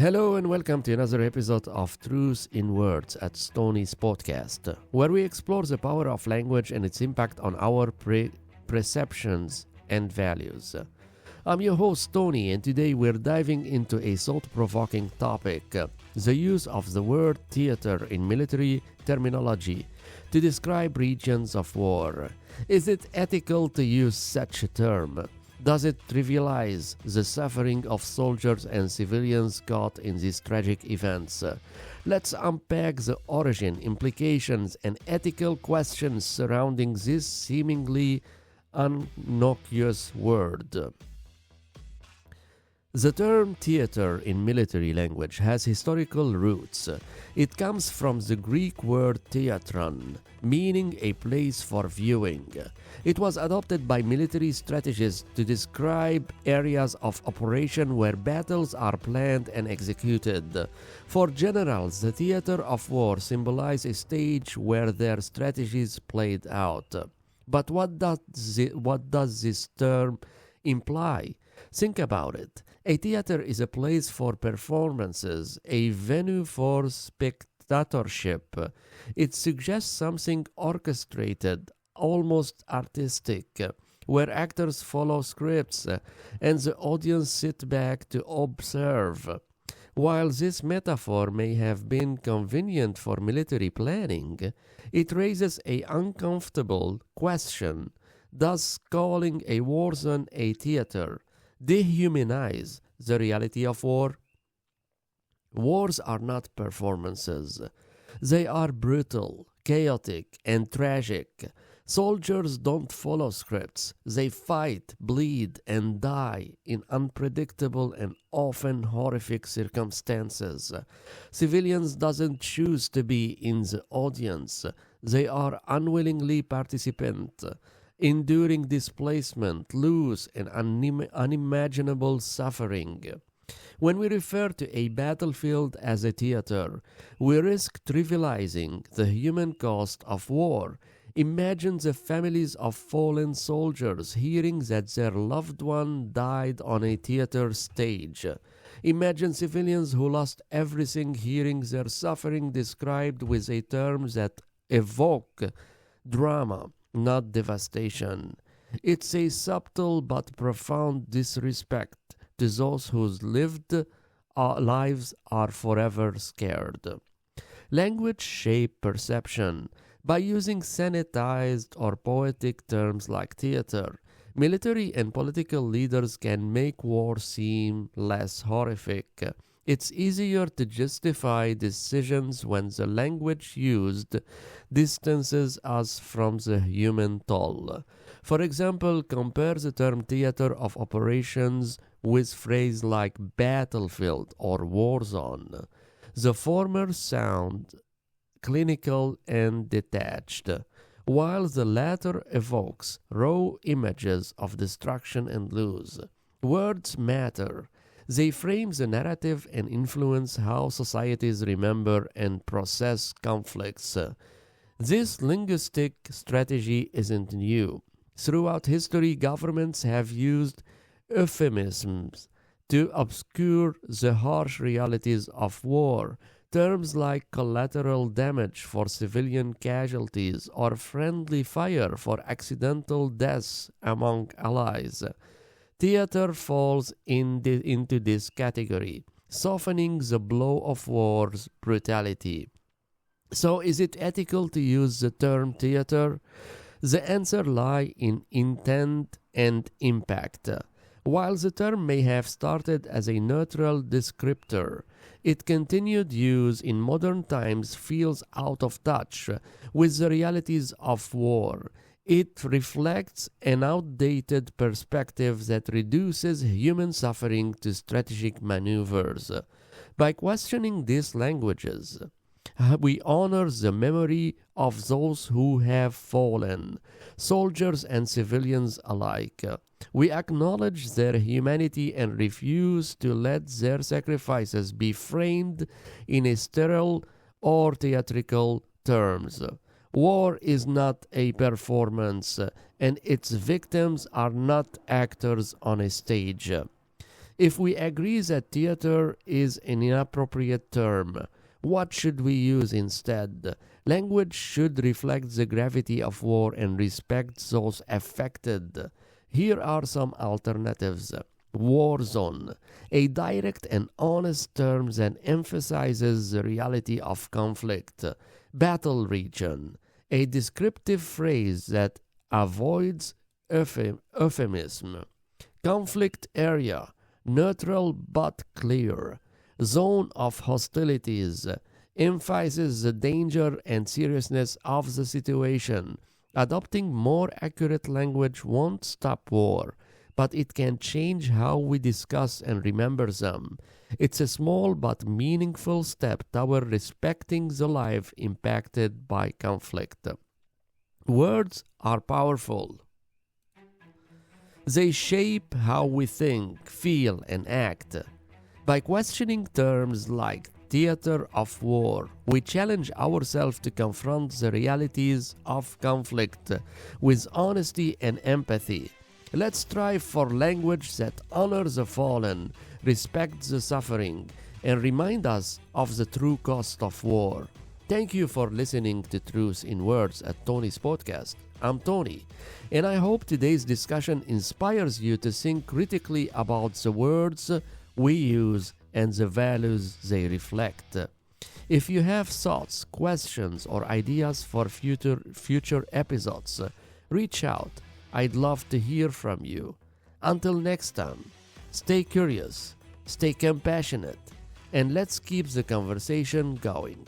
Hello and welcome to another episode of Truth in Words at Stoney's podcast, where we explore the power of language and its impact on our perceptions and values. I'm your host Tony, and today we're diving into a thought-provoking topic, the use of the word theater in military terminology to describe regions of war. Is it ethical to use such a term? Does it trivialize the suffering of soldiers and civilians caught in these tragic events? Let's unpack the origin, implications, and ethical questions surrounding this seemingly innocuous word. The term theater in military language has historical roots. It comes from the Greek word theatron, meaning a place for viewing. It was adopted by military strategists to describe areas of operation where battles are planned and executed. For generals, the theater of war symbolized a stage where their strategies played out. But what does this term imply? Think about it. A theater is a place for performances, a venue for spectatorship. It suggests something orchestrated, almost artistic, where actors follow scripts and the audience sit back to observe. While this metaphor may have been convenient for military planning, it raises an uncomfortable question. Does calling a war zone a theater dehumanize the reality of war? Wars are not performances. They are brutal, chaotic, and tragic. Soldiers don't follow scripts. They fight, bleed, and die in unpredictable and often horrific circumstances. Civilians doesn't choose to be in the audience. They are unwillingly participant, enduring displacement, loss, and unimaginable suffering. When we refer to a battlefield as a theater, we risk trivializing the human cost of war. Imagine the families of fallen soldiers hearing that their loved one died on a theater stage. Imagine civilians who lost everything hearing their suffering described with a term that evoke drama, not devastation. It's a subtle but profound disrespect to those whose lived lives are forever scared. Language shapes perception. By using sanitized or poetic terms like theater, military and political leaders can make war seem less horrific. It's easier to justify decisions when the language used distances us from the human toll. For example, compare the term theater of operations with phrases like battlefield or war zone. The former sound clinical and detached, while the latter evokes raw images of destruction and loss. Words matter. They frame the narrative and influence how societies remember and process conflicts. This linguistic strategy isn't new. Throughout history, governments have used euphemisms to obscure the harsh realities of war. Terms like collateral damage for civilian casualties or friendly fire for accidental deaths among allies. Theater falls into this category, softening the blow of war's brutality. So is it ethical to use the term theater? The answer lies in intent and impact. While the term may have started as a neutral descriptor, its continued use in modern times feels out of touch with the realities of war. It reflects an outdated perspective that reduces human suffering to strategic maneuvers. By questioning these languages, we honor the memory of those who have fallen, soldiers and civilians alike. We acknowledge their humanity and refuse to let their sacrifices be framed in a sterile or theatrical terms. War is not a performance, and its victims are not actors on a stage. If we agree that theater is an inappropriate term, what should we use instead? Language should reflect the gravity of war and respect those affected. Here are some alternatives. War zone, a direct and honest term that emphasizes the reality of conflict. Battle region, a descriptive phrase that avoids euphemism. Conflict area, neutral but clear. Zone of hostilities, emphasizes the danger and seriousness of the situation. Adopting more accurate language won't stop war, but it can change how we discuss and remember them. It's a small but meaningful step toward respecting the life impacted by conflict. Words are powerful. They shape how we think, feel, and act. By questioning terms like theater of war, we challenge ourselves to confront the realities of conflict with honesty and empathy. Let's strive for language that honors the fallen, respects the suffering, and reminds us of the true cost of war. Thank you for listening to Truth in Words at Tony's podcast. I'm Tony, and I hope today's discussion inspires you to think critically about the words we use and the values they reflect. If you have thoughts, questions, or ideas for future episodes, reach out. I'd love to hear from you. Until next time, stay curious, stay compassionate, and let's keep the conversation going.